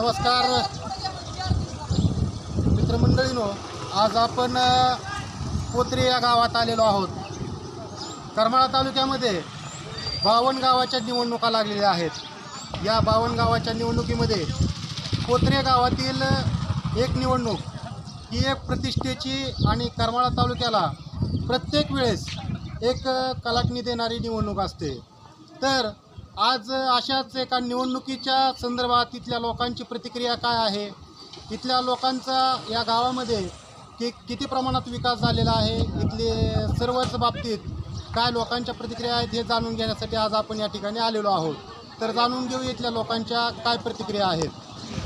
नमस्कार मित्रमंडळीनो, आज आपण पोत्री या गावात आलेलो आहोत. करमाळा तालुक्यामध्ये 52 गावाच्या निवडणुका लागलेल्या आहेत. या 52 गावाच्या निवडणुकीमध्ये पोत्री गावातील एक निवडणूक ही एक प्रतिष्ठेची आणि करमाळा तालुक्याला प्रत्येक वेळेस एक कलाटणी देणारी निवडणूक असते. तर आज अशाच एका निवडणुकीच्या संदर्भात इथल्या लोकांची प्रतिक्रिया काय आहे, इथल्या लोकांचा या गावामध्ये किती प्रमाणात विकास झालेला आहे, इथले सर्वच बाबतीत काय लोकांच्या प्रतिक्रिया आहेत हे जाणून घेण्यासाठी आज आपण या ठिकाणी आलेलो आहोत. तर जाणून घेऊ इथल्या लोकांच्या काय प्रतिक्रिया आहेत.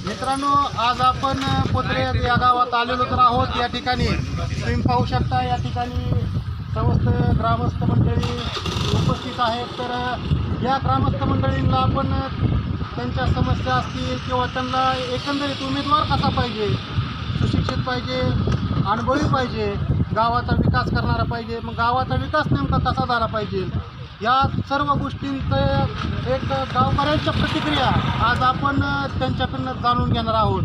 मित्रांनो, आज आपण पोत्रे या गावात आलेलो तर आहोत. या ठिकाणी तुम्ही पाहू शकता, या ठिकाणी समस्त ग्रामस्थ मंडळी उपस्थित आहेत. तर या ग्रामस्थ मंडळींना आपण त्यांच्या समस्या असतील किंवा त्यांना एकंदरीत उमेदवार कसा पाहिजे, सुशिक्षित पाहिजे, अनुभवी पाहिजे, गावाचा विकास करणारा पाहिजे, मग गावाचा विकास नेमका कसा झाला पाहिजे, या सर्व गोष्टींचं एक गावकऱ्यांच्या प्रतिक्रिया आज आपण त्यांच्याकडून जाणून घेणार आहोत.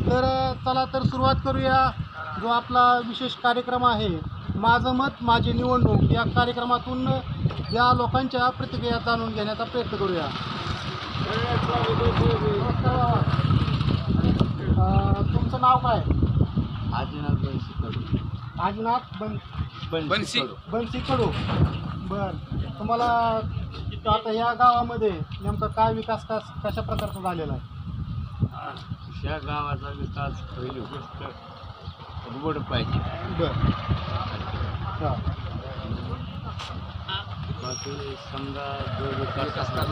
तर चला तर सुरुवात करूया. जो आपला विशेष कार्यक्रम आहे माझं मत माझी निवडणूक, या कार्यक्रमातून या लोकांच्या प्रतिक्रिया जाणून घेण्याचा प्रयत्न करूया. तुमचं नाव काय? आजीनाथ बनसी कडू. बरं, तुम्हाला आता या गावामध्ये नेमका काय विकास कशा प्रकारचा झालेला आहे? या गावाचा विकास पहिली गोष्ट रोड पाहिजे. बरं, हां. बाकी समजा जो विकास असणार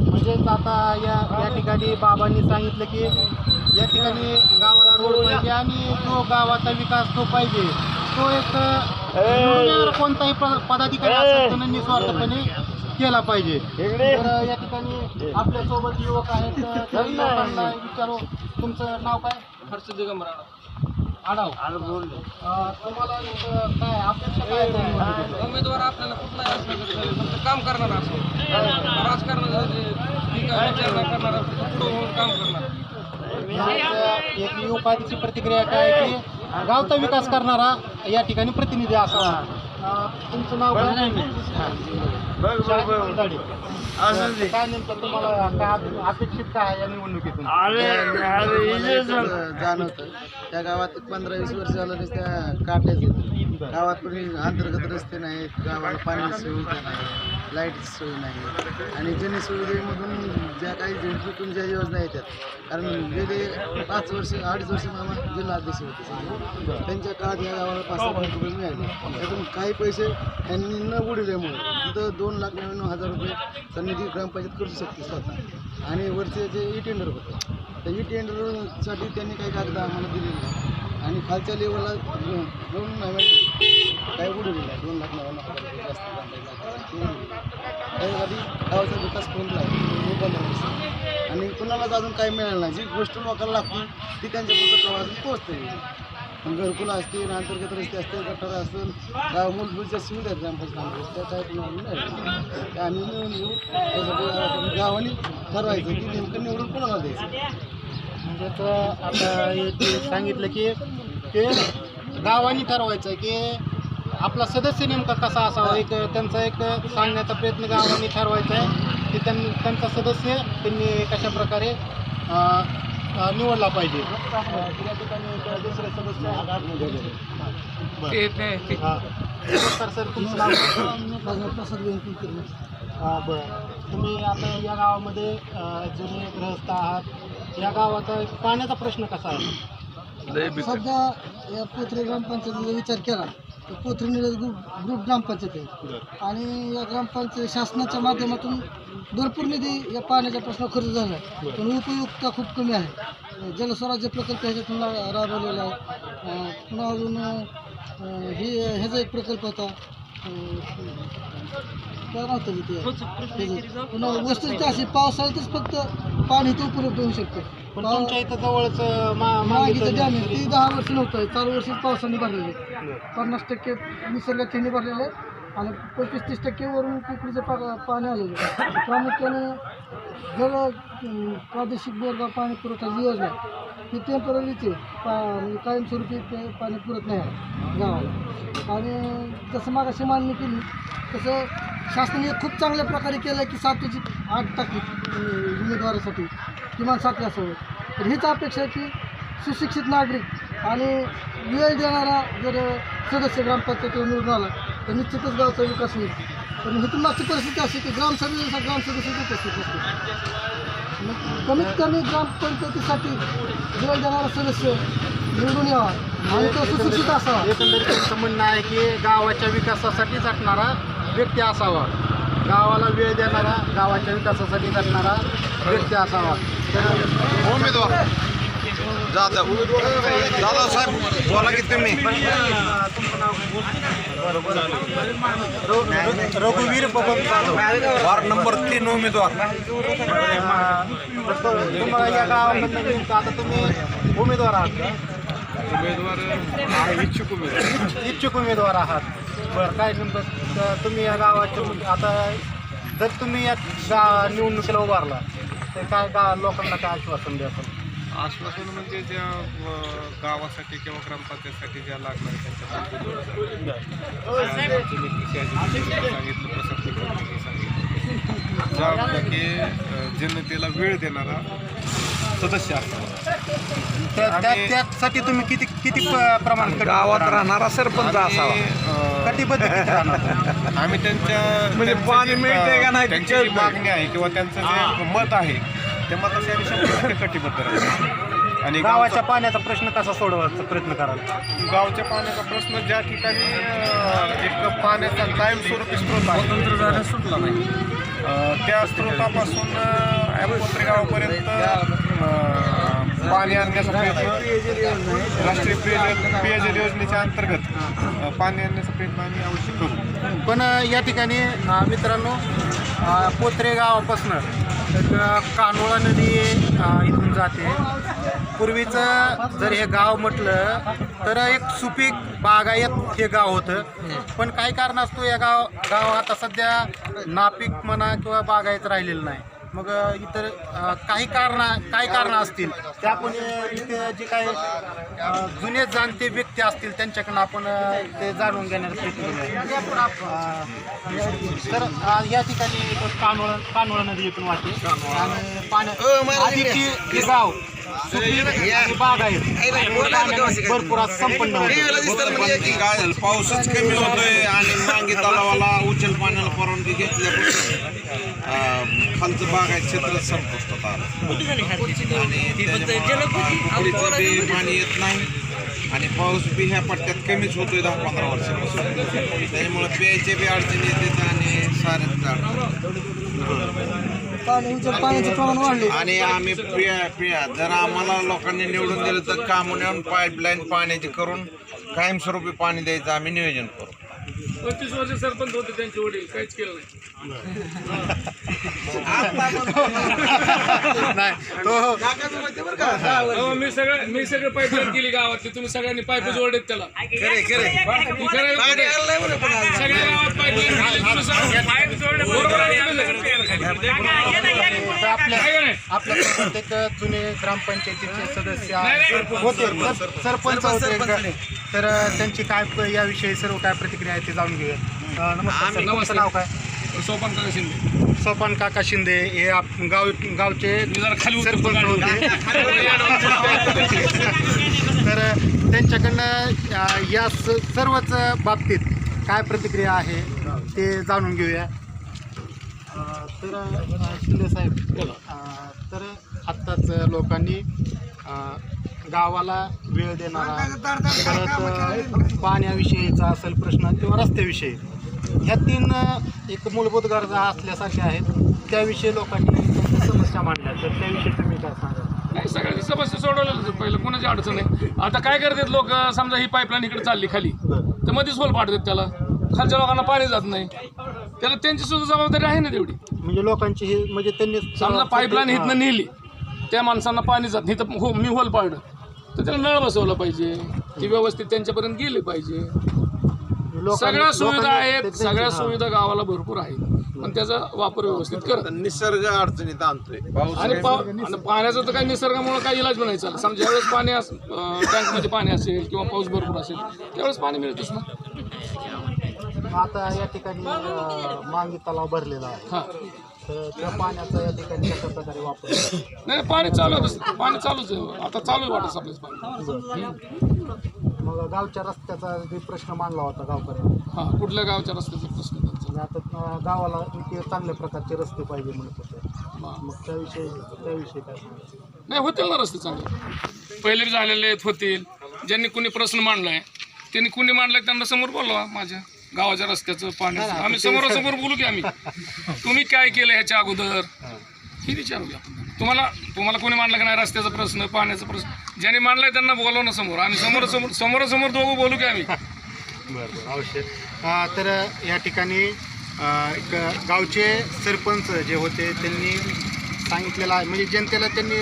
म्हणजेच आता या ठिकाणी बाबांनी सांगितलं की या ठिकाणी गावाला रोड पाहिजे आणि जो गावाचा विकास तो पाहिजे, तो एक कोणताही पदाधिकारी असेल त्याने निस्वार्थपणे केला पाहिजे. तर या ठिकाणी आपल्यासोबत युवक आहेत. त्या युवकांना विचारू, तुमचं नाव काय? हर्ष दिगंबर आडाव. तुम्हाला काय अपेक्षा काय आहे? उमेदवार आपल्याला कुठलाही असलं तरी चालेल, फक्त काम करणार असं, राजकारणासाठी करणार, पुढं काम करणार. एक युवकाची प्रतिक्रिया काय आहे की गावचा विकास करणारा या ठिकाणी प्रतिनिधी असावा. तुमचं नाव काय? काय नेमकं तुम्हाला काय अपेक्षित काय आहे या निवडणुकीतून? जाणवतं त्या गावात 15-20 वर्ष झालं रस्त्या काट्याचे गावात पण अंतर्गत रस्ते नाहीत, गावाला पाण्याची सुविधा नाही, लाईटची सोय नाही आणि जनसुविधेमधून ज्या काही झेडपीतून ज्या योजना येतात, कारण गेले 5 वर्ष 2.5 वर्ष मामा जिल्हाध्यक्ष होते, त्यांच्या काळात या गावाला 5-6 लाख रुपये मिळाले. त्यातून काही पैसे त्यांनी न बुडवल्यामुळे तिथं 2,99,000 रुपये निधी ग्रामपंचायत करू शकते स्वतः. आणि वरचे जे टेंडर होतं, त्या टेंडरसाठी त्यांनी काही कागद आम्हाला दिलेले नाही आणि खालच्या लेवलला 2 महिन्यात काही उडवलेलं आहे. 2,99,000 जास्त त्यासाठी गावाचा विकास कोणता आहे 15 वर्ष आणि कुणालाच अजून काही मिळालं नाही. जी गोष्ट लोकांना लागते ती त्यांच्यापर्यंत प्रवासात पोहोचते. घरकुलं असतील, अंतर्गत रस्ते असतील, गटार असतील, गाव मूलभूत सुविधा आहेत ग्रामपंचायत, त्या काही मिळालं आम्ही मिळून घेऊ. त्यासाठी गावाने ठरवायचं की नेमकं निवडून कोणाला द्यायचं. म्हणजे आता सांगितलं की ते गावाने ठरवायचं की आपला सदस्य नेमका कसा असावा. एक त्यांचा एक सांगण्याचा प्रयत्न गावाने ठरवायचा आहे की त्यांचा सदस्य त्यांनी कशा प्रकारे निवडला पाहिजे. या ठिकाणी दुसरे सदस्य सर तुमचं नाव? बरं, तुम्ही आता या गावामध्ये जुने गृहस्थ आहात. या गावाचा पाण्याचा प्रश्न कसा आहे? सध्या या पोत्री ग्रामपंचायतीचा विचार केला तर पोत्री ग्रुप ग्रामपंचायत आहे आणि या ग्रामपंचायत शासनाच्या माध्यमातून भरपूर निधी या पाण्याचा प्रश्न खर्च झाला आहे, पण उपयुक्तता खूप कमी आहे. जलस्वराज्य प्रकल्प ह्याच्यातून राबवलेला आहे. पुन्हा अजून ह्याचा एक प्रकल्प होता, काय नव्हतं तिथे. पुन्हा वस्तुस्थिती अशी पावसाळ्यातच फक्त पाणी इथं उपलब्ध होऊ शकतं. पण तुमच्या इथं जवळच मागीचं डॅम आहे ती 10 वर्ष नव्हतं, 4 वर्ष पावसाने भरलेले, 50% निसर्गाचे भरलेले आणि 25-30% वरून कुकडीचं पाणी आलेलं. प्रामुख्याने जर प्रादेशिक बोरगाव पाणी पुरवठा जी योजना ही टेम्पररीचे म्हणजे कायमस्वरूपी ते पाणी पुरत नाही आहे गावाला. आणि जसं मागाशी मान्य केली तसं शासनाने खूप चांगल्या प्रकारे केलं आहे की 7ची 8 टाकी उमेदवारासाठी किमान 7 असावं. तर हीच अपेक्षा आहे की सुशिक्षित नागरिक आणि वेळ देणारा जर सदस्य ग्रामपंचायतीवर निवडून आला तर निश्चितच गावचा विकास होईल. पण हिथून मागची परिस्थिती अशी की ग्रामसदस्याची उपस्थित असते. मग कमीत कमी ग्रामपंचायतीसाठी वेळ देणारा सदस्य निवडून यावा आणि तो सुशिक्षित असावा. एकंदरीत त्यांचं म्हणणं आहे की गावाच्या विकासासाठी झटणारा व्यक्ती असावा, गावाला वेळ देणारा, गावाच्या विकासासाठी झटणारा व्यक्ती असावा. उमेदवार जाधव साहेब बोला की तुम्ही. रघुवीर बबन जाधव, वार्ड नंबर 3 उमेदवार. तुम्हाला या गावामधनं नेमकं आता तुम्ही उमेदवार आहात का? इच्छुक उमेदवार आहात. बरं, काय नेमकं तुम्ही या गावाच्या आता जर तुम्ही या निवडणुकीला उभारला तर काय लोकांना काय आश्वासन द्याल? आश्वासन म्हणजे ज्या गावासाठी किंवा ग्रामपंचायतीसाठी ज्या लागणार सांगितलं प्रसक्तीकरण सांगितलं ज्यापैकी जनतेला वेळ देणारा सदस्य असावा. त्यासाठी तुम्ही किती प्रमाणात गावात राहणारा सरपंच असावा. कटिबद्ध किती राहणार? आम्ही त्यांच्या म्हणजे पाणी मिळते का नाही त्यांची जी मागणी आहे किंवा त्यांचं जे मत आहे त्या मतासाठी 100% कटिबद्ध राहतो. आणि गावाच्या पाण्याचा प्रश्न कसा सोडवायचा प्रयत्न कराल? गावच्या पाण्याचा प्रश्न ज्या ठिकाणी एक पाण्याचा कायमस्वरूपी स्रोत आहे सुटला नाही त्या स्रोतापासून पोत्री गावापर्यंत पाणी आणण्याचा प्रयत्न राष्ट्रीय पेयजल योजनेच्या अंतर्गत पाणी आणण्याचा प्रयत्न आम्ही अवश्य करू. पण या ठिकाणी मित्रांनो पोत्रे गावापासून कानोळा नदी इथून जाते. पूर्वीचं जर हे गाव म्हटलं तर एक सुपीक बागायत हे गाव होतं, पण काही कारणास्तव या गाव आता सध्या नापीक म्हणा किंवा बागायत राहिलेलं नाही. मग इतर काही कारणं असतील ते आपण इथे जे काही जुने जाणते व्यक्ती असतील त्यांच्याकडून आपण ते जाणून घेण्याचा प्रयत्न करूया. तर या ठिकाणी कानोळा नदी इथून वाहते आणि पाण्या आधीची हे गाव भरपूर संपन्न काय झालं, पाऊसच कमी होतोय आणि मांगी तलावाला उचल पाण्याला परवानगी घेतल्यापासून खालचं बागायत क्षेत्र संपुष्टात आलं आणि त्याच्यामुळे बी पाणी येत नाही आणि पाऊस बी ह्या पट्ट्यात कमीच होतोय 10-15 वर्षापासून. त्याच्यामुळे प्यायचे बी अडचणी येतात आणि साऱ्याच पाण्याचं प्रमाण वाढले. आणि आम्ही जर आम्हाला लोकांनी निवडून दिलं तर कामून पाईपलाईन पाण्याची करून कायमस्वरूपी पाणी द्यायचं आम्ही नियोजन करू. 25 वर्ष सरपंच होते त्यांचे वडील, काहीच केलं नाही. तो मी सगळं पाईपलाईन केली गावातली. तुम्ही सगळ्यांनी पाईप जोडलेत त्याला. सगळ्या गावात आपल्या प्रत्येक जुने ग्रामपंचायतीचे सदस्य होते, सरपंच होते, तर त्यांची काय याविषयी सर्व काय प्रतिक्रिया आहे ते जाणून घेऊया. नमस्कार सर, तुमचं नाव काय? सोपान काका शिंदे. सोपान काका शिंदे हे गावचे सरपंच होते. तर त्यांच्याकडनं या सर्वच बाबतीत काय प्रतिक्रिया आहे ते जाणून घेऊया. तर शिंदे साहेब, तर आत्ताच लोकांनी गावाला वेळ देणारा, परत पाण्याविषयीचा असेल प्रश्न किंवा रस्त्याविषयी, ह्या 3 एक मूलभूत गरजा असल्यासारख्या आहेत. त्याविषयी लोकांनी समस्या मांडल्या, तर त्याविषयी तुम्ही काय सांगा? नाही, सगळ्यांची समस्या सोडवलेलं पहिलं, कोणाची अडचण नाही. आता काय करतात लोक, समजा ही पाईपलाईन इकडे चालली खाली तर मध्येच होल पाडतात त्याला, खालच्या लोकांना पाणी जात नाही, त्याला त्यांची सुद्धा जबाबदारी आहे ना तेवढी. म्हणजे लोकांची ही म्हणजे त्यांनी समजा पाईपलाईन इथनं नेली, त्या माणसांना पाणी जात नाही तर मी होल पाडलं तर त्याला नळ बसवला पाहिजे, ती व्यवस्थित त्यांच्यापर्यंत गेली पाहिजे. सगळ्या सुविधा आहेत, सगळ्या सुविधा गावाला भरपूर आहेत. पण त्याचा वापर व्यवस्थित करत. निसर्ग अडचणीत आणतोय पाऊस आणि पाण्याचं तर काही निसर्गामुळे काही इलाज पण नाही चालत. समजा ज्यावेळेस पाणी टँकमध्ये पाणी असेल किंवा पाऊस भरपूर असेल त्यावेळेस पाणी मिळतच ना. आता या ठिकाणी मांगी तलाव भरलेला आहे, हां तर त्या पाण्याचा या ठिकाणी कशा प्रकारे वापर नाही पाणी चालू आहे, पाणी चालूच आहे आता, चालू आहे वाटत आपल्याच पाणी. मग गावच्या रस्त्याचा जे प्रश्न मांडला होता गावकऱ्यांनी, हां कुठल्या गावच्या रस्त्याचा प्रश्न त्यांचा? म्हणजे आता गावाला इथे चांगल्या प्रकारचे रस्ते पाहिजे म्हणत होते, हां. मग त्याविषयी काय सांगायचं? नाही होतील ना रस्ते चांगले, पहिले बी झालेले आहेत, होतील. ज्यांनी कुणी प्रश्न मांडलाय त्यांनी कुणी मांडलाय त्यांना समोर बोलवा. माझ्या गावाच्या रस्त्याचं पाण्याचं आम्ही समोरासमोर बोलू की आम्ही तुम्ही काय केलं ह्याच्या अगोदर हे विचारू की आपण. तुम्हाला कोणी मांडलं की नाही रस्त्याचा प्रश्न, पाण्याचा प्रश्न, ज्यांनी मांडलाय त्यांना बोलव ना समोर, आम्ही समोरासमोर दोघं बोलू की आम्ही. बरं अवश्य. तर या ठिकाणी एक गावचे सरपंच जे होते त्यांनी सांगितलेलं आहे, म्हणजे जनतेला त्यांनी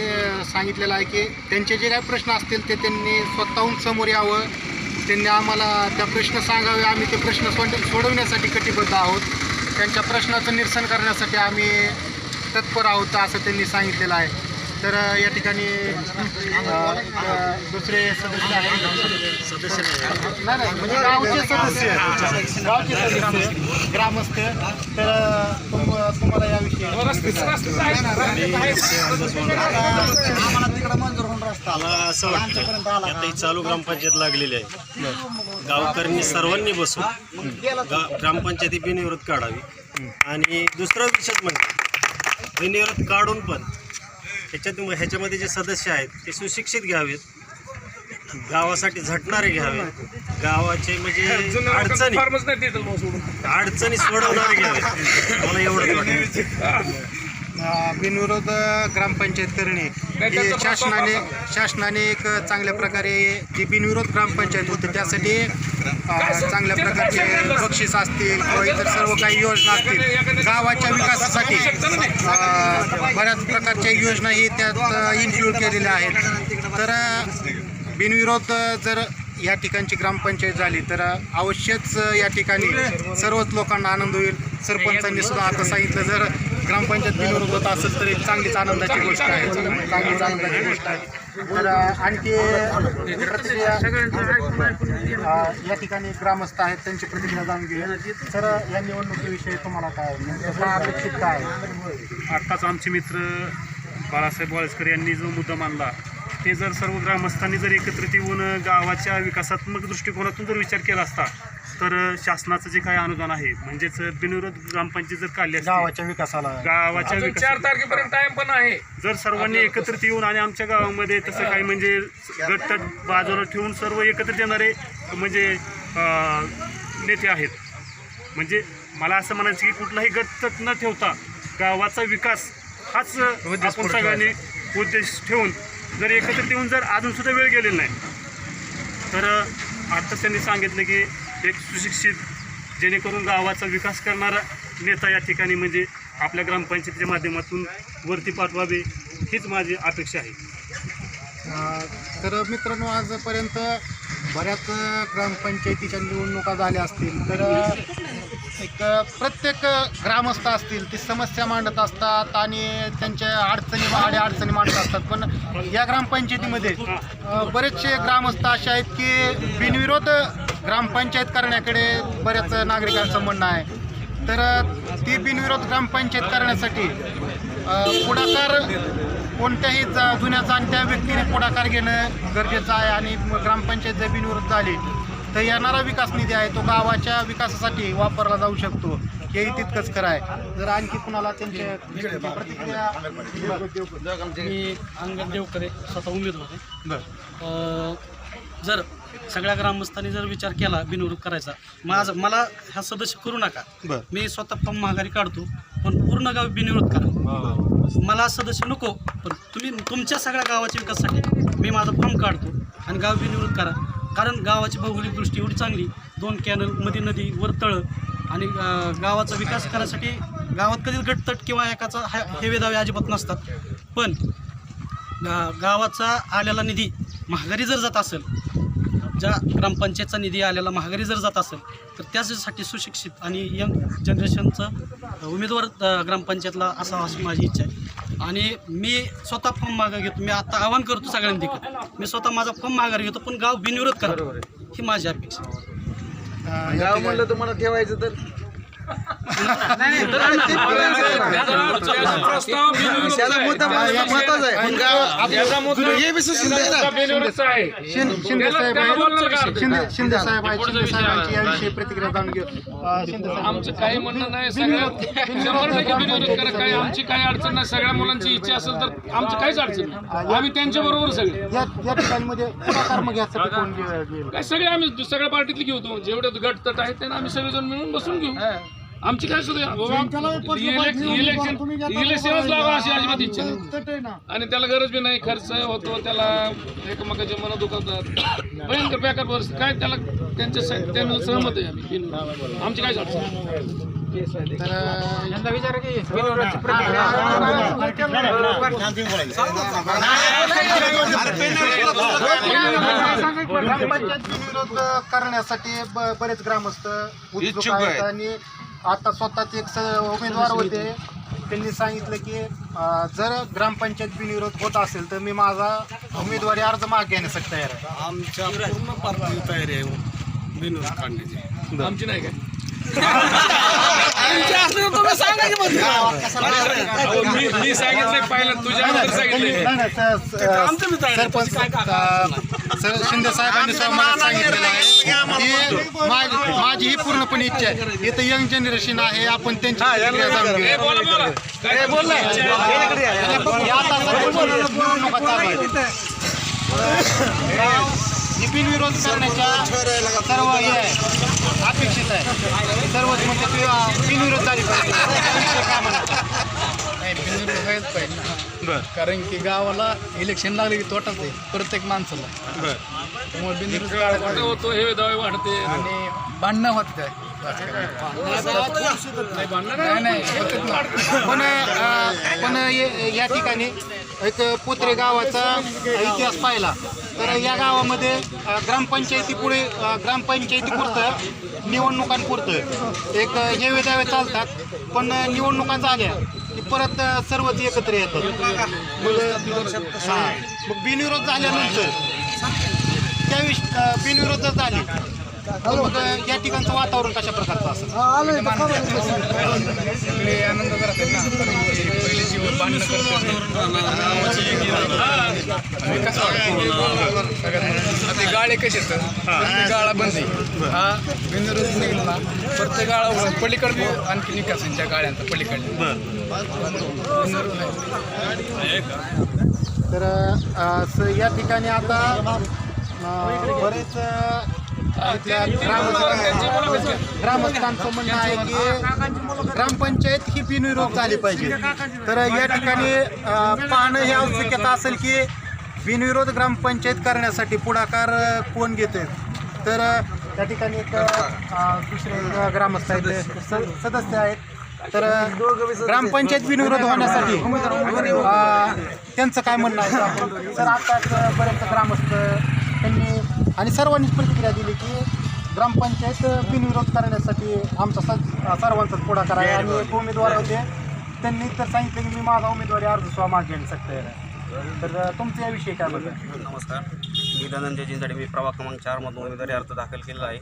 सांगितलेलं आहे की त्यांचे जे काही प्रश्न असतील ते त्यांनी स्वतःहून समोर यावं, त्यांनी आम्हाला त्या प्रश्न सांगावे, आम्ही ते प्रश्न सोडवण्यासाठी कटिबद्ध आहोत, त्यांच्या प्रश्नाचं निरसन करण्यासाठी आम्ही तत्पर आहोत असं त्यांनी सांगितलेलं आहे. तर या ठिकाणी दुसरे सदस्य आहेत, नाही म्हणजे गावचे सदस्य ग्रामस्थ, तर तुम्हाला याविषयी आम्हाला तिकडं मंजूर होऊन रस्ता आला असं वाटतं. आता ही चालू ग्रामपंचायत लागलेली आहे, गावकऱ्यांनी सर्वांनी बसून ग्रामपंचायती बिनविरोध काढावी. आणि दुसरा विषय म्हणजे बिनविरोध काढून पण ह्याच्यामध्ये जे सदस्य आहेत ते सुशिक्षित घ्यावेत, गावासाठी झटणारे घ्यावेत, गावाचे म्हणजे अडचणी सोडवणारे घ्यावेत. मला एवढंच वाटतं. बिनविरोध ग्रामपंचायत करणे ही शासनाने एक चांगल्या प्रकारे जी बिनविरोध ग्रामपंचायत होते त्यासाठी चांगल्या प्रकारचे बक्षीस असतील किंवा इतर सर्व काही योजना असतील गावाच्या विकासासाठी बऱ्याच प्रकारच्या योजनाही त्यात इन्क्लूड केलेल्या आहेत. तर बिनविरोध जर या ठिकाणची ग्रामपंचायत झाली तर अवश्यच या ठिकाणी सर्वच लोकांना आनंद होईल. सरपंचांनी सुद्धा आता सांगितलं जर ग्रामपंचायत बिनविरोध होत असेल तर एक चांगलीच आनंदाची गोष्ट आहे, चांगलीच आनंदाची गोष्ट आहे. तर आणखी प्रतिक्रिया या ठिकाणी ग्रामस्थ आहेत त्यांची प्रतिक्रिया जाणून घेऊया. तर या निवडणुकीविषयी तुम्हाला काय अपेक्षित काय? आत्ताच आमचे मित्र बाळासाहेब वाळस्कर यांनी जो मुद्दा मांडला ते जर सर्व ग्रामस्थांनी जर एकत्रित येऊन गावाच्या विकासात्मक दृष्टिकोनातून जर विचार केला असता तर शासनाचं जे काही अनुदान आहे म्हणजेच बिनविरोध ग्रामपंचायत जर काढली असती, गावाच्या विकासाला गावाच्या 4 तारखेपर्यंत टाइम पण आहे. जर सर्वांनी एकत्रित येऊन आणि आमच्या गावामध्ये तसं काही म्हणजे गटतट बाजूला ठेवून सर्व एकत्रित येणारे म्हणजे नेते आहेत. म्हणजे मला असं म्हणायचं की कुठलाही गटतट न ठेवता गावाचा विकास हाच आपण सगळ्यांनी उद्देश ठेवून जर एकत्रित येऊन जर अजूनसुद्धा वेळ गेलेला नाही तर आत्ताच त्यांनी सांगितलं की एक सुशिक्षित जेणेकरून गावाचा विकास करणारा नेता या ठिकाणी म्हणजे आपल्या ग्रामपंचायतीच्या माध्यमातून वरती पाठवावे हीच माझी अपेक्षा आहे. तर मित्रांनो आजपर्यंत बऱ्याच ग्रामपंचायतीच्या निवडणुका झाल्या असतील तर एक प्रत्येक ग्रामस्थ असतील ती समस्या मांडत असतात आणि त्यांच्या अडचणी मांडत असतात. पण या ग्रामपंचायतीमध्ये बरेचसे ग्रामस्थ असे आहेत की बिनविरोध ग्रामपंचायत करण्याकडे बऱ्याच नागरिकांचं म्हणणं आहे. तर ती बिनविरोध ग्रामपंचायत करण्यासाठी पुढाकार कोणत्याही जुन्या जाणत्या व्यक्तीने पुढाकार घेणं गरजेचं आहे. आणि ग्रामपंचायत जर बिनविरोध झाली तर येणारा विकास निधी आहे तो गावाच्या विकासासाठी वापरला जाऊ शकतो, हेही तितकंच खरं आहे. जर आणखी कुणाला त्यांच्या प्रतिक्रिया मी अंगद देवकरे स्वतः उमेदवार आहे. बरं जर सगळ्या ग्रामस्थांनी जर विचार केला बिनविरोध करायचा, मला हा सदस्य करू नका, बरं मी स्वतः फॉर्म माघारी काढतो, पण पूर्ण गाव बिनविरोध करा. मला सदस्य नको, पण तुम्ही तुमच्या सगळ्या गावाच्या विकासासाठी मी माझा फॉर्म काढतो आणि गाव बिनविरोध करा. कारण गावाची भौगोलिक दृष्टी एवढी चांगली, 2 कॅनल, मध्ये नदी, वर तळं, आणि गावाचा विकास करायसाठी गावात कधीच गटतट किंवा एकाचा हेवे दावे अजिबात नसतात. पण गावाचा आलेला निधी महागारी जर जात असेल ज्या ग्रामपंचायतचा निधी आलेला महागारी जर जात असेल तर त्याच्यासाठी सुशिक्षित आणि यंग जनरेशनचं उमेदवार ग्रामपंचायतला असावा अशी माझी इच्छा आहे. आणि मी स्वतः फॉर्म मागे घेतो. मी आता आवाहन करतो सगळ्यांनी देखील, मी स्वतः माझा फॉर्म माघारी घेतो, पण गाव बिनविरोध करा ही माझी अपेक्षा आहे. गाव म्हणलं तुम्हाला ठेवायचं तर त्याचा मुद्दा महत्वाचा आहे. पण गाव हे बी सुशिक्षित आहे ना. शिंदे साहेब आहेत. शिंदे साहेब आहेत. शिंदे साहेबांची याविषयी प्रतिक्रिया जाणून घेऊ. शिंदे साहेब, आमचं काही म्हणणं नाही, सगळ्यात 100% बिनविरोध करा. काही आमची काही अडचण नाही. सगळ्या मुलांची इच्छा असेल तर आमची काहीच अडचण नाही. आम्ही त्यांच्या बरोबर सगळे या ठिकाणमध्ये पुढाकार मग घ्यायसाठी कोण घेईल? काय सगळे आम्ही सगळ्या पार्टीतले घेऊ. जेवढे गट तट आहेत त्यांना आम्ही सगळेजण मिळून बसून घेऊ. आमची काय सुद्धा इलेक्शनच लावा अशी अजिबात इच्छा नाही. आणि त्याला गरज बी नाही. खर्च होतो त्याला, एकमेकाचे मन दुखवतात, भयंकर बेकार परिस्थिती. काय त्याला त्यांच्या सहमत आहे आम्ही. आमची काय अडचण ग्रामपंचायत विरोध करण्यासाठी बरेच ग्रामस्थ उत्सुक आहेत. आणि आता स्वतःच एक उमेदवार होते, त्यांनी सांगितलं की जर ग्रामपंचायत बिनविरोध होत असेल तर मी माझा उमेदवारी अर्ज मागे घेण्यासाठी तयार आहे. आमच्या पूर्ण पार्टी तयारी आहे बिनविरोध काढण्याची. आमची नाही काय. मी सांगितलं पहिलं तुझ्याबद्दल सांगितलं. सरपंच शिंदे साहेबांनी मला सांगितलेलं आहे की माझी ही पूर्णपणे इच्छा आहे. इथं यंग जनरेशन आहे, आपण त्यांची प्रतिक्रिया जाणून घेऊया. निवडणुका चालू आहेत. ही बिनविरोध करण्याच्या सर्व हे आहे, अपेक्षित आहे. सर्वच म्हणजे बिनविरोध झाली पाहिजे. काय म्हणायचं? नाही, बिनविरोध व्हायच पाहिजे ना. कारण की गावाला इलेक्शन लागले की तोटाच आहे प्रत्येक माणसाला. त्यामुळे बिनविरोध काढायला होतो हे दावे वाढते आणि भांडणं होत काय पण या ठिकाणी एक पोत्रे गावाचा इतिहास पाहिला तर या गावामध्ये ग्रामपंचायतीपुरतं निवडणुकांपुरतं एक हेवे दावे चालतात, पण निवडणुका झाल्या की परत सर्वच एकत्र येतात. मग बिनविरोध झाल्यानंतर त्याविषयी बिनविरोध जर झाली तर मग या ठिकाणचं वातावरण कशा प्रकारचं असेल? सगळे आनंद करतात ना. पहिले जीवन भांडणं करतात कसं वाटतं सगळ्यात गाळे कसे येतं प्रत्येक गाळा बंद आहे. हा बिनविरोध निघाला ना प्रत्येक गाळा पलीकडे आणखी निकास त्या गाड्यांचा पलीकडे. तर या ठिकाणी आता बरेच ग्रामस्थांचं म्हणणं आहे की ग्रामपंचायत ही बिनविरोध झाली पाहिजे. तर या ठिकाणी पाहणं हे आवश्यकता असेल की बिनविरोध ग्रामपंचायत करण्यासाठी पुढाकार कोण घेते. तर त्या ठिकाणी एक दुसरे ग्रामस्थ आहेत, सदस्य आहेत. तर ग्रामपंचायत बिनविरोध होण्यासाठी त्यांचं काय म्हणणं आहे? सर, आता बरेच ग्रामस्थ त्यांनी आणि सर्वांनीच प्रतिक्रिया दिली की ग्रामपंचायत बिनविरोध करण्यासाठी आमचा सर्वांचाच पुढाकार आहे. आणि एक उमेदवार होते, त्यांनी तर सांगितलं की मी माझा उमेदवारी अर्ज मागे घेण्यासाठी तयार आहे. तर तुमचं याविषयी काय म्हणणं? नमस्कार, मी धनंजय जिंजाडे. मी प्रभाग क्रमांक 4 मधून उमेदवारी अर्ज दाखल केलेला आहे.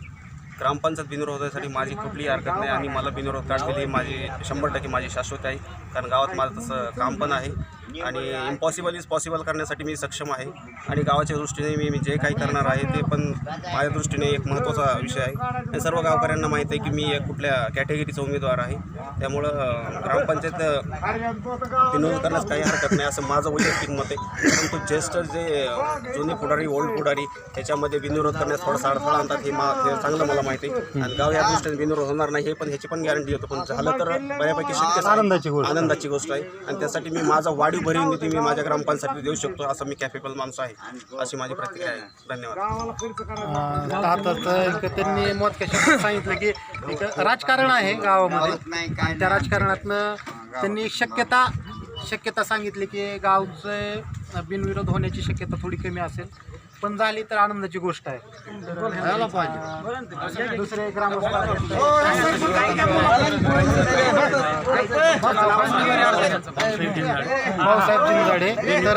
ग्रामपंचायत बिनविरोध होण्यासाठी माझी कुठलीही हरकत नाही आणि मला बिनविरोध काढलेली माझी 100% माझी शाश्वत आहे. कारण गावात माझं तसं काम पण आहे आणि इम्पॉसिबल इज पॉसिबल करण्यासाठी मी सक्षम आहे. आणि गावाच्या दृष्टीने मी जे काही करणार आहे ते पण माझ्या दृष्टीने एक महत्त्वाचा विषय आहे. आणि सर्व गावकऱ्यांना माहीत आहे की मी एक कुठल्या कॅटेगरीचा उमेदवार आहे. त्यामुळं ग्रामपंचायत बिनविरोध करण्यास काही हरकत नाही असं माझं वैयक्तिक मत आहे. परंतु ज्येष्ठ जे जुने पुढारी ओल्ड पुढारी त्याच्यामध्ये बिनविरोध करण्यास थोडासा अडथळा आणतात हे चांगलं मला माहिती आहे. आणि गाव या दृष्टीने बिनविरोध होणार नाही हे पण ह्याची पण गॅरंटी देतो. पण झालं तर बऱ्यापैकी शक्य आनंदाची गोष्ट आहे. आणि त्यासाठी मी माझा वाढीव भरीव निधी मी माझ्या ग्रामपंचायतीत देऊ शकतो असं मी कॅपेबल माणूस आहे अशी माझी प्रतिक्रिया आहे. धन्यवाद. आता त्यांनी मत कशा सांगितलं की एक राजकारण आहे गावामध्ये आणि त्या राजकारणातनं त्यांनी शक्यता सांगितली की गावचं बिनविरोध होण्याची शक्यता थोडी कमी असेल. पण झाली तर आनंदाची गोष्ट आहे. दुसरे ग्रामस्थ आहेत. भाऊसाहेब चिंचाडे तर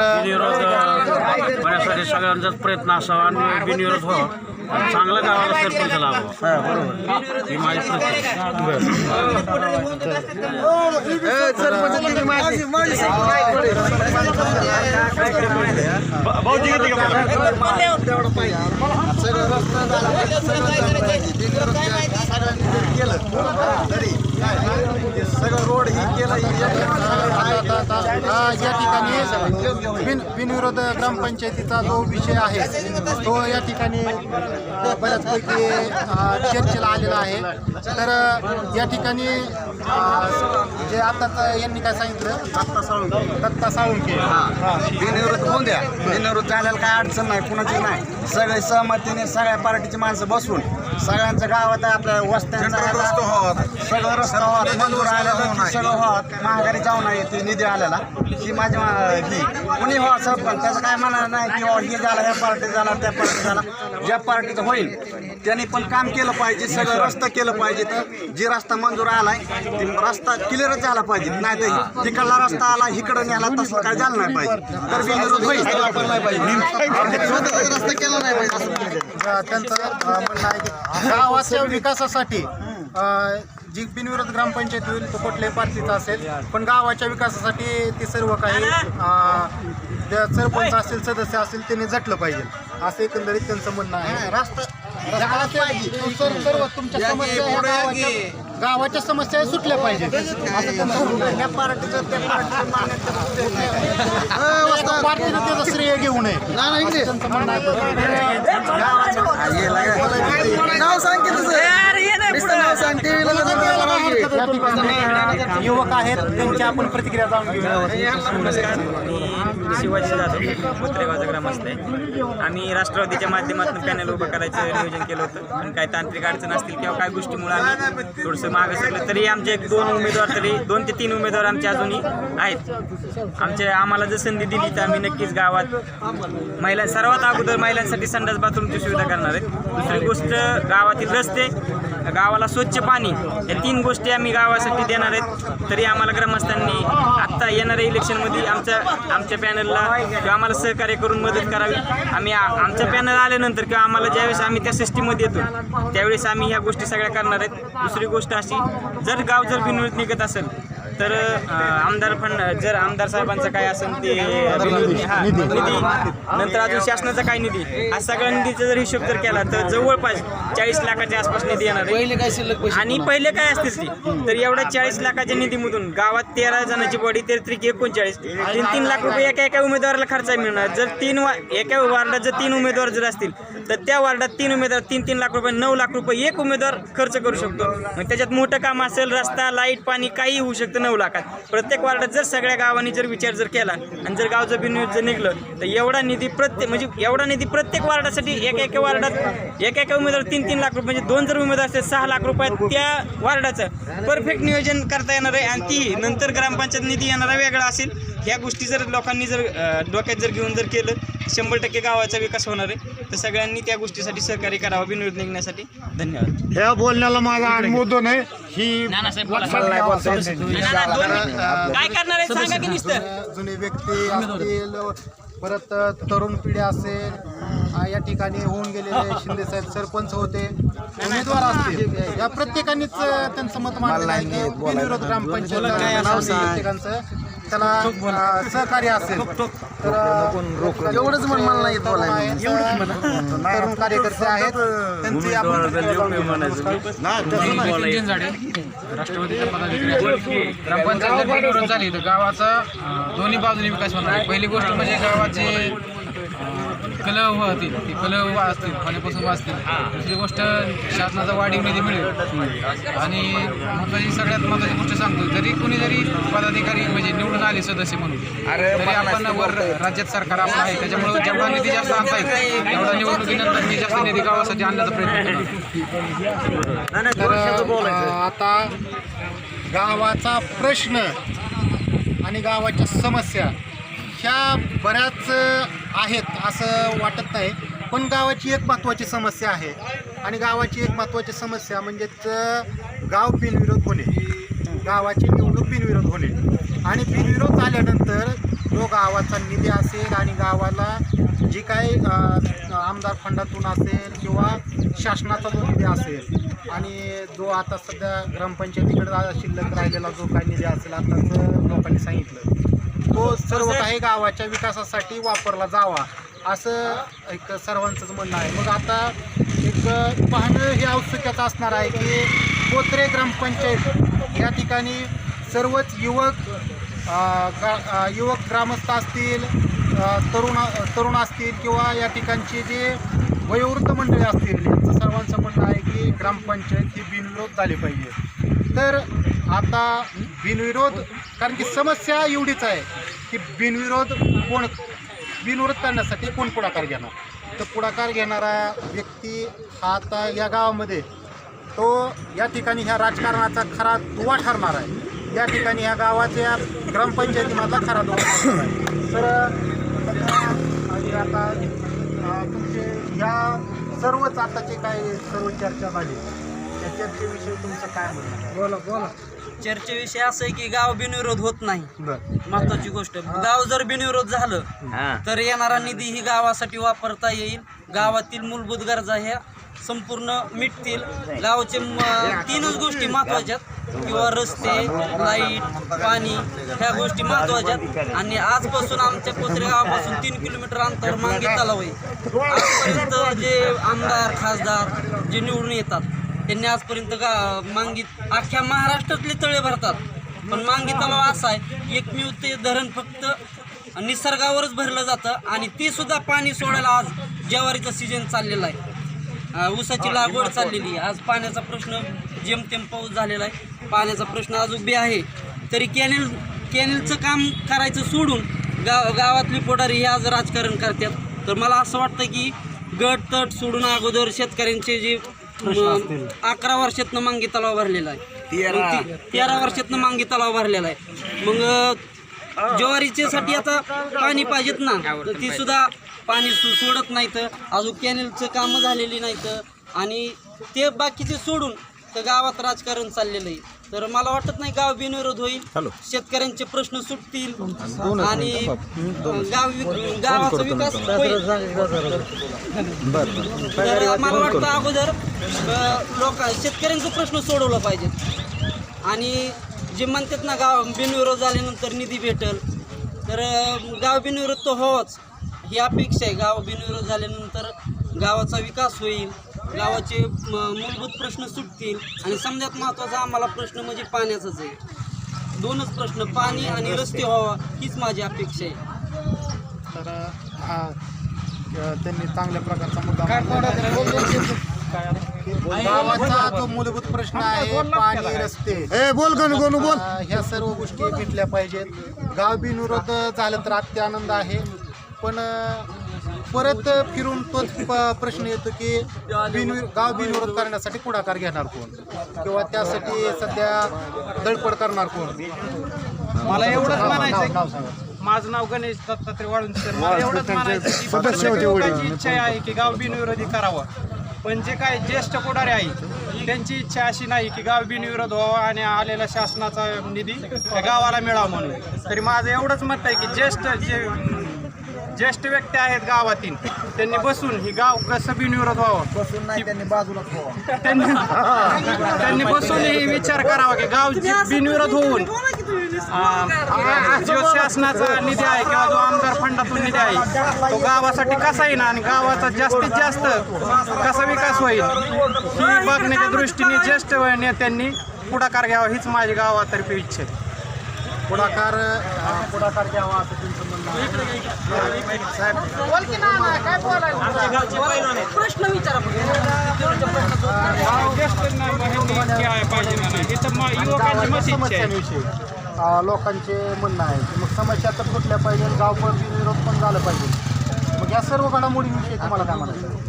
होण्यासाठी सगळ्यांचाच प्रयत्न असावा आणि बिनविरोध व्हावा आणि चांगलं गावाला सरपंच लावावा ही माझी सगळं रोड ही केलं या ठिकाणी बिनविरोध ग्रामपंचायतीचा जो विषय आहे तो या ठिकाणी बऱ्याचपैकी चर्चेला आलेला आहे. तर या ठिकाणी जे आता यांनी काय सांगितलं दत्ता साळुंके बिनविरोध होऊन द्या. बिनविरोध झाल्याला काय अडचण नाही, कुणाची नाही. सगळे सहमतीने सगळ्या पार्टीची माणसं बसून सगळ्यांच्या गावात आपल्या वस्त्यांचा सगळं रस्ता व्हावं, मंजूर आलेला सगळं व्हावं, महागारी जाऊ नये ती निधी आलेला ही माझी ही कुणी व्हावं सरपंच त्याचं काय म्हणणार नाही की हे झालं ह्या पार्टी झाला त्या पार्टी झाला. ज्या पार्टीचं होईल त्यांनी पण काम केलं पाहिजे, सगळं रस्ता केलं पाहिजे. तर जे रस्ता मंजूर आलाय ते रस्ता क्लिअरच झाला पाहिजे, नाही तर तिकडला रस्ता आला इकडं न्यायला तसं काय झालं नाही पाहिजे. तर बिनविरोध होईल रस्ता केला नाही पाहिजे. त्यांचं म्हणणं आहे की गावाच्या विकासासाठी जी बिनविरोध ग्रामपंचायत होईल तो कुठल्याही पार्टीचा असेल, पण गावाच्या विकासासाठी ते सर्व काही सरपंच असेल सदस्य असेल त्यांनी झटलं पाहिजे असं एकंदरीत त्यांचं म्हणणं आहे. सर्व तुमच्या समस्या ह्या गावाच्या समस्या सुटल्या पाहिजेत असं त्यांचं म्हणणं आहे. त्या पार्टीचं त्या पार्टीनं त्याचं श्रेय घेऊ नये असं त्यांचं म्हणणं आहे. नाव सांग की तुझं नाव सांग या ठिकाणी युवक आहेत त्यांची आपण प्रतिक्रिया जाणून घेऊया. शिवाजी जाधव पुत्रेगावचा ग्रामस्थ आहे. आम्ही राष्ट्रवादीच्या माध्यमातून पॅनल उभं करायचं नियोजन केलं होतं, पण काही तांत्रिक अडचण असतील किंवा काही गोष्टीमुळे आम्ही थोडंसं मागं सरलं. तरी आमचे 2 ते 3 उमेदवार आमचे अजूनही आहेत. आम्हाला जर संधी दिली तर आम्ही नक्कीच गावात सर्वात अगोदर महिलांसाठी संडास बाथरूमची सुविधा करणार आहेत. दुसरी गोष्ट गावातील रस्ते, गावाला स्वच्छ पाणी, या 3 गोष्टी आम्ही गावासाठी देणार आहेत. तरी आम्हाला ग्रामस्थांनी आत्ता येणाऱ्या इलेक्शनमध्ये आमच्या पॅनलला किंवा आम्हाला सहकार्य करून मदत करावी. आम्ही आमचं पॅनल आल्यानंतर किंवा आम्हाला ज्यावेळेस आम्ही त्या सिस्टीममध्ये येतो त्यावेळेस आम्ही ह्या गोष्टी सगळ्या करणार आहेत. दुसरी गोष्ट अशी, जर गाव जर बिनविरोध निघत असेल तर आमदार साहेबांचं काय असेल ते निधी, नंतर अजून शासनाचा काय निधी, हा सगळ्या निधीचा जर हिशोब जर केला तर जवळपास 40 लाखाच्या आसपास निधी येणार आहे. आणि पहिले काय असतील ती तर एवढ्या 40 लाखाच्या निधीमधून गावात 13 जणांची बॉडी 39 3 लाख रुपये एका उमेदवाराला खर्च मिळणार. जर एका वार्डात जर 3 उमेदवार जर असतील तर त्या वार्डात 3 उमेदवार 3 लाख रुपये 9 लाख रुपये एक उमेदवार खर्च करू शकतो. मग त्याच्यात मोठं काम असेल, रस्ता, लाईट, पाणी काही होऊ शकतं 9 लाखात. प्रत्येक वार्डात जर सगळ्या गावांनी जर विचार जर केला आणि जर गाव जर बिनविरोध जर निघलं तर एवढा निधी प्रत्येक वार्डासाठी एका वार्डात एका उमेदवार 3 लाख रुपये म्हणजे 2 जर उमेदवार असतील 6 लाख रुपयात त्या वार्डाचं परफेक्ट नियोजन करता येणार आहे. आणि ती नंतर ग्रामपंचायत निधी येणारा वेगळा असेल. ह्या गोष्टी जर लोकांनी जर डोक्यात जर घेऊन जर केलं 100% गावाचा विकास होणार आहे. तर सगळ्यांनी त्या गोष्टीसाठी सहकार्य करावं बिनविरोध निघण्यासाठी. धन्यवाद. ह्या बोलण्याला माझा अनुमोदन आहे. ही काय करणार आहे सांगा की नुसतं. जुने व्यक्ती असतील, परत तरुण पिढी असेल, या ठिकाणी होऊन गेलेले शिंदे साहेब सरपंच होते, उमेदवार असतील, या प्रत्येकानेच त्यांचं मत मांडलं आहे की बिनविरोध ग्रामपंचायत प्रत्येकांचं त्याला सहकार्य असेल तर एवढंच मला नाही तरुण कार्यकर्ते आहेत त्यांची आपण राष्ट्रवादीच्या पदाधिकारी ग्रामपंचायत जर बिनविरोध झाली तर गावाचा दोन्ही बाजूने विकास होणार आहे. पहिली गोष्ट म्हणजे गावाचे कलह होतील, ती कलह असतील, पाण्यापासून वाचतील. दुसरी गोष्ट शासनाचा वाढीव निधी मिळेल. आणि सगळ्यात महत्त्वाची गोष्ट सांगतो, जरी पदाधिकारी म्हणजे निवडून आले सदस्य म्हणून तरी आपण वर राज्यात सरकार आपलं आहे, त्याच्यामुळे जेवढा निधी जास्त आणता येईल तेवढा निवडणुकीनंतर मी जास्त निधी गावासाठी आणण्याचा प्रयत्न तर आता गावाचा प्रश्न आणि गावाच्या समस्या ह्या बऱ्याच आहेत असं वाटत नाही. पण गावाची एक महत्त्वाची समस्या आहे आणि गावाची एक महत्त्वाची समस्या म्हणजेच गाव बिनविरोध होणे, गावाची निवडणूक बिनविरोध होणे आणि बिनविरोध झाल्यानंतर जो गावाचा निधी असेल आणि गावाला जी काही आमदार फंडातून असेल किंवा शासनाचा जो निधी असेल आणि जो आता सध्या ग्रामपंचायतीकडे शिल्लक राहिलेला जो काही निधी असेल आताच लोकांनी सांगितलं तो सर्व काही गावाच्या विकासासाठी वापरला जावा असं एक सर्वांचंच म्हणणं आहे. मग आता एक पाहणं हे औत्सुक्याचं असणार आहे की कोत्रे ग्रामपंचायत या ठिकाणी सर्वच युवक ग्रामस्थ असतील, तरुण असतील किंवा या ठिकाणचे जे वयोवृद्ध मंडळी असतील यांचं सर्वांचं म्हणणं आहे की ग्रामपंचायत ही बिनविरोध झाली पाहिजे. तर आता बिनविरोध कारण की समस्या एवढीच आहे की बिनविरोध करण्यासाठी कोण पुढाकार घेणार. तर पुढाकार घेणारा व्यक्ती हा आता या गावामध्ये तो या ठिकाणी ह्या राजकारणाचा खरा दुवा ठरणार आहे. या ठिकाणी ह्या गावाच्या ग्रामपंचायतीमधला खरा दुवा ठरणार आहे. तर आणि आता तुमचे ह्या सर्वच आताचे काय सर्व चर्चा झाली त्या चर्चेविषयी तुमचं काय म्हणणं? बोला. चर्चेविषयी असं आहे की गाव बिनविरोध होत नाही. बरं. महत्वाची गोष्ट, गाव जर बिनविरोध झालं तर येणारा निधी ही गावासाठी वापरता येईल. गावातील मूलभूत गरजा ह्या संपूर्ण मिटतील. गावाचे 3च गोष्टी महत्वाच्या किंवा रस्ते, लाईट, पाणी ह्या गोष्टी महत्वाच्या. आणि आजपासून आमच्या कोत्रे गावापासून 3 किलोमीटर अंतर मांगी तलाव आहे. आजपर्यंत जे आमदार खासदार जे निवडून येतात त्यांनी आजपर्यंत मांगीत अख्ख्या महाराष्ट्रातले तळे भरतात, पण मांगी तलाव असा आहे एकमेव ते धरण फक्त निसर्गावरच भरलं जातं आणि ते सुद्धा पाणी सोडायला आज ज्वारीचा सीजन चाललेला आहे, ऊसाची लागवड चाललेली आहे. आज पाण्याचा प्रश्न जेमतेम पाऊस झालेला आहे, पाण्याचा प्रश्न अजून बी आहे. तरी कॅनेलचं काम करायचं सोडून गावातली पोटारी हे आज राजकारण करतात. तर मला असं वाटतं की गट तट सोडून अगोदर शेतकऱ्यांचे जे 11 वर्षातनं मांगी तलाव भरलेला आहे, 13 वर्षातनं मांगी तलाव भरलेला आहे. मग ज्वारीच्यासाठी आता पाणी पाहिजेत ना, तर ती सुद्धा पाणी सोडत नाहीत. अजून कॅनेलचं कामं झालेली नाहीत आणि ते बाकीचे सोडून तर गावात राजकारण चाललेलं आहे. तर मला वाटत नाही गाव बिनविरोध होईल, शेतकऱ्यांचे प्रश्न सुटतील आणि गावाचा विकास होईल. तर मला वाटतं अगोदर शेतकऱ्यांचा प्रश्न सोडवला पाहिजे आणि जे म्हणतात ना गाव बिनविरोध झाल्यानंतर निधी भेटेल, तर गाव बिनविरोध तो होच ही अपेक्षा आहे. गाव बिनविरोध झाल्यानंतर गावाचा विकास होईल, गावाचे मूलभूत प्रश्न सुटतील आणि समजात महत्त्वाचा आम्हाला प्रश्न म्हणजे पाण्याचाच आहे. 2च प्रश्न, पाणी आणि रस्ते व्हावा हीच माझी अपेक्षा आहे. तर हा त्यांनी चांगल्या प्रकारचा मुद्दा गावाचा जो मूलभूत प्रश्न आहे पाणी रस्ते ह्या सर्व गोष्टी भेटल्या पाहिजेत. गाव बिनविरोध झालं तर अत्यानंद आहे, पण परत फिरून तोच प्रश्न येतो की गाव बिनविरोध करण्यासाठी पुढाकार घेणार कोण किंवा त्यासाठी सध्या धडपड करणार कोण. मला एवढंच म्हणायचं, माझं नाव गणेश दत्तात्रय वाळुंजकर. मला एवढंच म्हणायचं की लोकांची इच्छा आहे की गाव बिनविरोधी करावं, पण जे काय ज्येष्ठ पुढारी आहे त्यांची इच्छा अशी नाही की गाव बिनविरोध व्हावा आणि आलेला शासनाचा निधी त्या गावाला मिळावा म्हणून. तरी माझं एवढंच मत आहे की ज्येष्ठ व्यक्ती आहेत गावातील त्यांनी बसून ही गाव कसं बिनविरोध व्हावं त्यांनी बसून ही विचार करावा की गाव बिनविरोध होऊन जो शासनाचा निधी आहे किंवा जो आमदार फंडातून निधी आहे तो गावासाठी कसा येईल आणि गावाचा जास्तीत जास्त कसा विकास होईल ही बघण्याच्या दृष्टीने ज्येष्ठ नेत्यांनी पुढाकार घ्यावा हीच माझी गावातर्फे इच्छा आहे. पुढाकार घ्यावा असं तुमचं म्हणणं प्रश्न विचारा लोकांचे म्हणणं आहे की मग समस्या तर कुठल्या पाहिजे, गाव पण बिनविरोध पण झालं पाहिजे. मग या सर्व घडामोडींविषयी तुम्हाला काय म्हणायचं?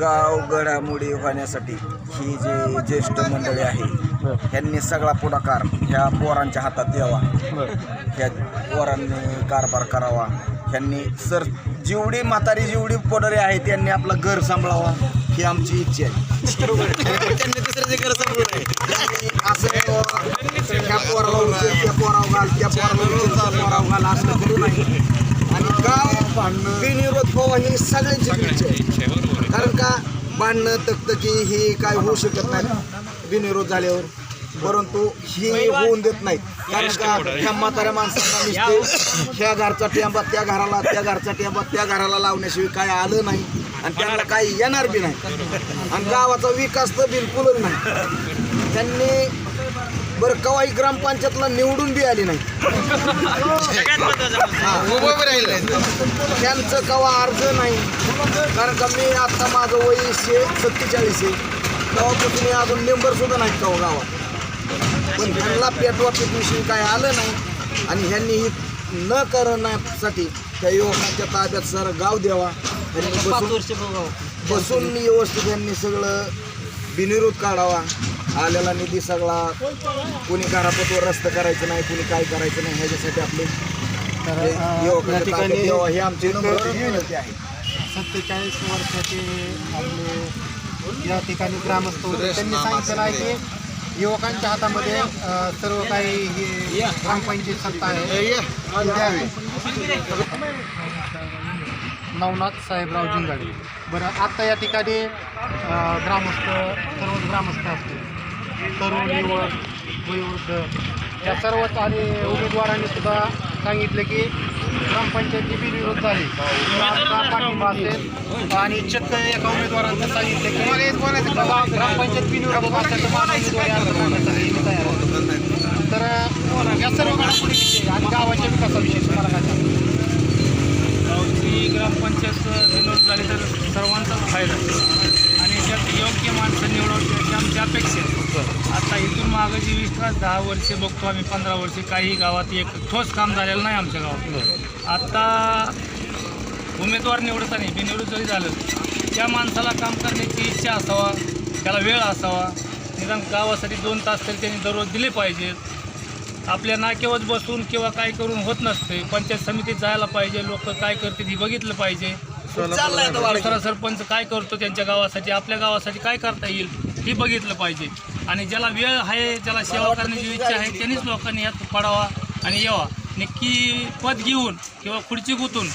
गाव घडामोडी होण्यासाठी ही जे ज्येष्ठ मंडळी आहे यांनी सगळा पुढाकार ह्या पोरांच्या हातात द्यावा, ह्या पोरांनी कारभार करावा, ह्यांनी सर जेवढी म्हातारी जेवढी पोडरे आहेत त्यांनी आपलं घर सांभाळावा ही आमची इच्छा आहे. त्यांनी दुसऱ्याचे घर सांभाळून आहे असं ह्या पोराला उचल त्या पोराव घाल त्या पोराला उचल त्या पोराव घाल असं करू नये. आणि गाव बिनविरोध व्हावा ही सगळ्यांची इच्छा आहे. कारण का भांडणं तकतकी ही काय होऊ शकत नाही बिनविरोध झाल्यावर, परंतु ही होऊन देत नाहीत. कारण का ह्या म्हाताऱ्या माणसांना नुसते ह्या घरचा टेंबा त्या घराला त्या घरचा टेंबा त्या घराला लावण्याशिवाय काय आलं नाही आणि त्यांना काही येणार बी नाही. आणि गावाचा विकास तर बिलकुलच नाही. त्यांनी बरं कवाही ग्रामपंचायतला निवडून बी आली नाही, त्यांचं कवा अर्ज नाही. कारण का मी आता माझं वय 47 आहे, तेव्हापासून मी अजून मेंबर सुद्धा नाही कवा गावात. पण ह्यांना पेटवा पेटविषयी काय आलं नाही आणि ह्यांनी ही न करण्यासाठी त्या युवकांच्या ताब्यात सर गाव द्यावा. बसून व्यवस्थित त्यांनी सगळं बिनविरोध काढावा. आलेला निधी सगळा कोणी घरापतवर रस्ता करायचं नाही, कोणी काय करायचं नाही, ह्याच्यासाठी आपले युवकांच्या ताब्यात द्यावा ही आमची विनंती आहे. 47 वर्षाचे आपले या ठिकाणी ग्रामस्थ होते. त्यांनी सांगितलं आहे की युवकांच्या हातामध्ये सर्व काही ही ग्रामपंचायत सत्ता आहे द्यावे. नवनाथ साहेबराव जिंगाडे. बरं, आत्ता या ठिकाणी सर्वच ग्रामस्थ असतील, तरुण युवक वयोवृद्ध या सर्वच आणि उमेदवारांनी सुद्धा सांगितले की ग्रामपंचायती बिनविरोध झाली आमचा पाठिंबा असेल. आणि चक्क एका उमेदवारांचं सांगितले की ग्रामपंचायत बिनविरोध असल्याचं माझा उमेदवारी अर्ज करण्यासाठी मी तयार आहे. तर या सर्व घडामोडीविषयी आणि गावाच्या विकासाविषयी तुम्हाला काय सांगतो? गावची ग्रामपंचायत बिनविरोध झाली तर सर्वांचाच फायदा आणि त्यात योग्य माणसं निवडून याची आमची अपेक्षा आहे. आता इथून मागं जी 20-10 वर्षे बघतो आम्ही, 15 वर्षे काही गावात एक ठोस काम झालेलं नाही आमच्या गावात. आता उमेदवार निवडताना बिनविरोध जरी झालं, त्या माणसाला काम करण्याची इच्छा असावा, त्याला वेळ असावा. निदान गावासाठी 2 तास तरी त्यांनी दररोज दिले पाहिजेत. आपल्या नाक्यावर बसून किंवा काय करून होत नसते. पंचायत समितीत जायला पाहिजे, लोक काय करते ही बघितलं पाहिजे. दुसरा सरपंच काय करतो त्यांच्या गावासाठी, आपल्या गावासाठी काय करता येईल ही बघितलं पाहिजे. आणि ज्याला वेळ आहे, ज्याला सेवा करण्याची इच्छा आहे, त्यांनीच लोकांनी यात पडावा आणि यावा. नक्की पद घेऊन किंवा खुर्ची गुतून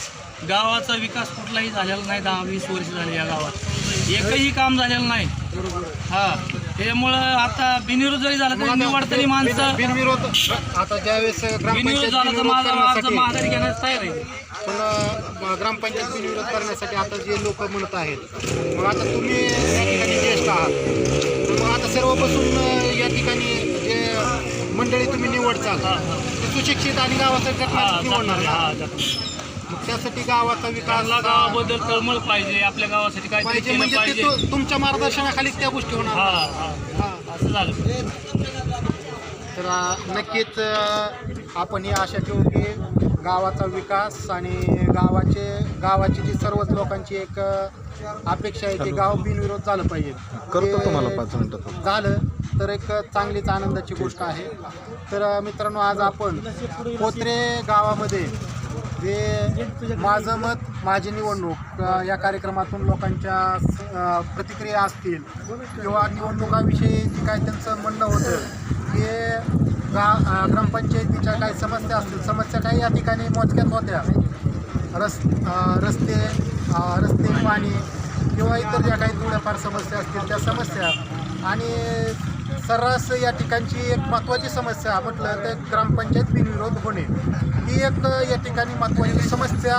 गावाचा विकास कुठलाही झालेला नाही. 10-20 वर्ष झाले या गावात एकही काम झालेलं नाही. हां, त्यामुळं आता बिनविरोध जरी झाला तरी निवडताना माणसं बिनविरोध आता ज्यावेळेस बिनविरोध झाला तर माझा माघारी घेण्यास तयार आहे. पण ग्रामपंचायत बिनविरोध करण्यासाठी आता जे लोक म्हणत आहेत, मग आता तुम्ही या ठिकाणी ज्येष्ठ आहात, मग आता सर्व बसून या ठिकाणी जे मंडळी तुम्ही निवडचाल ते सुशिक्षित आणि गावासाठी निवडणार. मग त्यासाठी गावाचा विकास गावाबद्दल तळमळ पाहिजे, आपल्या गावासाठी काय म्हणजे पाहिजे. तुमच्या मार्गदर्शनाखाली त्या गोष्टी होणार. असं झालं तर नक्कीच आपण ही आशा ठेवू की गावाचा विकास आणि गावाची जी सर्वच लोकांची एक अपेक्षा आहे की गाव बिनविरोध झालं पाहिजे. करतो तुम्हाला 5 मिनिटात झालं तर एक चांगलीच आनंदाची गोष्ट आहे. तर मित्रांनो, आज आपण पोत्रे गावामध्ये जे माझं मत माझी निवडणूक या कार्यक्रमातून लोकांच्या प्रतिक्रिया असतील किंवा निवडणुकाविषयी जे काय त्यांचं म्हणणं होतं की ग्रामपंचायतीच्या काही समस्या असतील, समस्या काही या ठिकाणी मोजक्यात होत्या. रस्ते पाणी किंवा इतर ज्या काही थोड्याफार समस्या असतील त्या समस्या. आणि सर्रास या ठिकाणची एक महत्त्वाची समस्या म्हटलं तर ग्रामपंचायत बिनविरोध होणे ही एक या ठिकाणी महत्त्वाची समस्या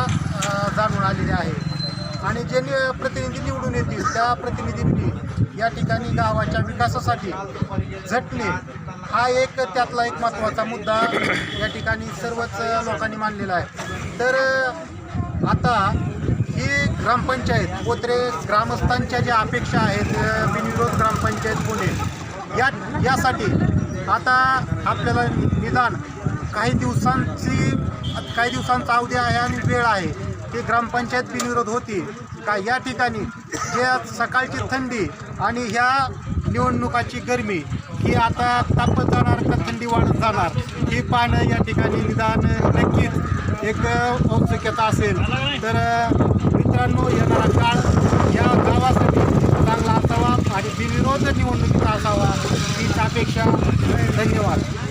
जाणून आलेली आहे. आणि जे प्रतिनिधी निवडून येतील त्या प्रतिनिधींनी या ठिकाणी गावाच्या विकासासाठी झटणे हा एक त्यातला एक महत्त्वाचा मुद्दा या ठिकाणी सर्वच लोकांनी मानलेला आहे. तर आता ही ग्रामपंचायत पोत्रे ग्रामस्थांच्या ज्या अपेक्षा आहेत बिनविरोध ग्रामपंचायत होणे यासाठी आता आपल्याला निदान काही दिवसांचा अवधी आहे आणि वेळ आहे की ग्रामपंचायत बिनविरोध होती का. या ठिकाणी जे सकाळची थंडी आणि ह्या निवडणुकाची गरमी ही आता तापत जाणार का थंडी वाढत जाणार ही पाहणं या ठिकाणी निदान नक्कीच एक औत्सुक्यता असेल तर मित्रांनो येणारा काळ या गावासाठी चांगला असावा आणि बिनविरोध निवडणुकीचा असावा हीच अपेक्षा. धन्यवाद.